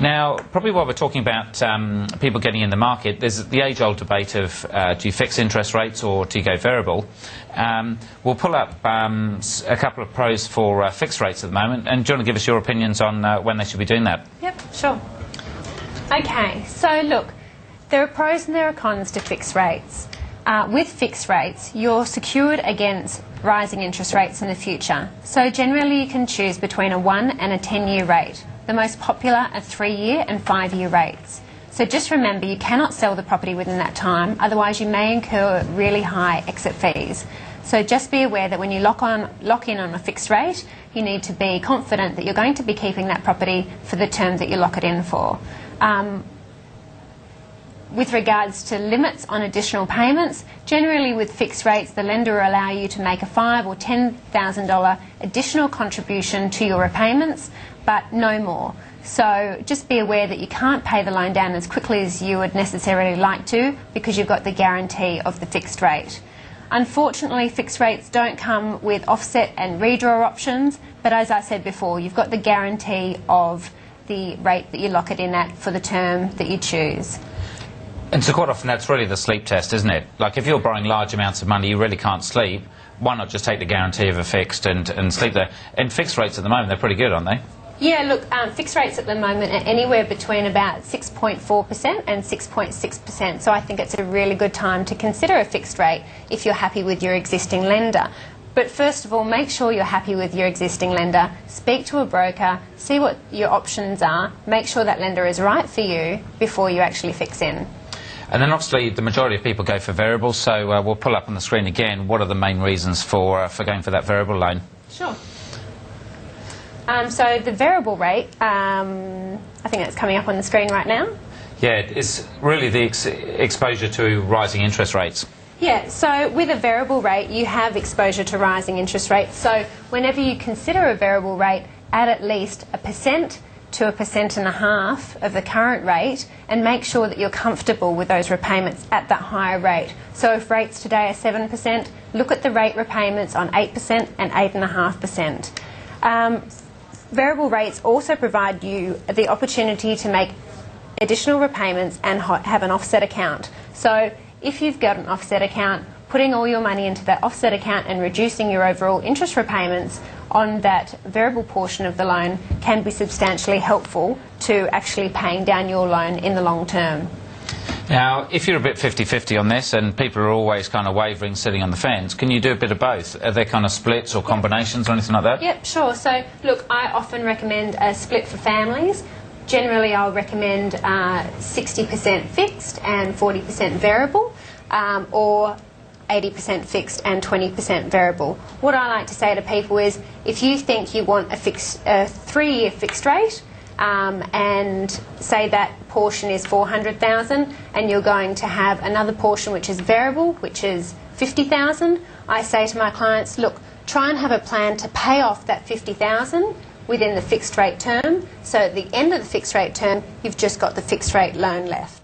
Now, probably while we're talking about people getting in the market, there's the age-old debate of do you fix interest rates or do you go variable? We'll pull up a couple of pros for fixed rates at the moment, and do you want to give us your opinions on when they should be doing that? Yep, sure. Okay, so look, there are pros and there are cons to fixed rates. With fixed rates, you're secured against rising interest rates in the future. So generally you can choose between a 1 and a 10-year rate. The most popular are 3-year and 5-year rates. So just remember, you cannot sell the property within that time, otherwise you may incur really high exit fees. So just be aware that when you lock in on a fixed rate, you need to be confident that you're going to be keeping that property for the term that you lock it in for. With regards to limits on additional payments, generally with fixed rates, the lender will allow you to make a $5,000 or $10,000 additional contribution to your repayments, but no more. So just be aware that you can't pay the loan down as quickly as you would necessarily like to, because you've got the guarantee of the fixed rate. Unfortunately, fixed rates don't come with offset and redraw options, but as I said before, you've got the guarantee of the rate that you lock it in at for the term that you choose. And so quite often that's really the sleep test, isn't it? Like if you're borrowing large amounts of money, you really can't sleep. Why not just take the guarantee of a fixed and sleep there? And fixed rates at the moment, they're pretty good, aren't they? Yeah, look, fixed rates at the moment are anywhere between about 6.4% and 6.6%. So I think it's a really good time to consider a fixed rate if you're happy with your existing lender. But first of all, make sure you're happy with your existing lender. Speak to a broker, see what your options are, make sure that lender is right for you before you actually fix in. And then obviously the majority of people go for variables, so we'll pull up on the screen again what are the main reasons for going for that variable loan. Sure. So the variable rate, I think that's coming up on the screen right now. Yeah, it's really the exposure to rising interest rates. Yeah, so with a variable rate you have exposure to rising interest rates. So whenever you consider a variable rate, add at least 1% to 1.5% of the current rate and make sure that you're comfortable with those repayments at that higher rate. So if rates today are 7%, look at the rate repayments on 8% and 8.5%. Variable rates also provide you the opportunity to make additional repayments and have an offset account. So if you've got an offset account, putting all your money into that offset account and reducing your overall interest repayments on that variable portion of the loan can be substantially helpful to actually paying down your loan in the long term. Now, if you're a bit 50-50 on this and people are always kind of wavering, sitting on the fence, can you do a bit of both? Are there kind of splits or combinations or anything like that? Yep, sure. So, look, I often recommend a split for families. Generally, I'll recommend 60% fixed and 40% variable, or 80% fixed and 20% variable. What I like to say to people is, if you think you want a 3-year fixed rate, and say that portion is $400,000 and you're going to have another portion which is variable, which is $50,000, I say to my clients, look, try and have a plan to pay off that $50,000 within the fixed rate term, so at the end of the fixed rate term you've just got the fixed rate loan left.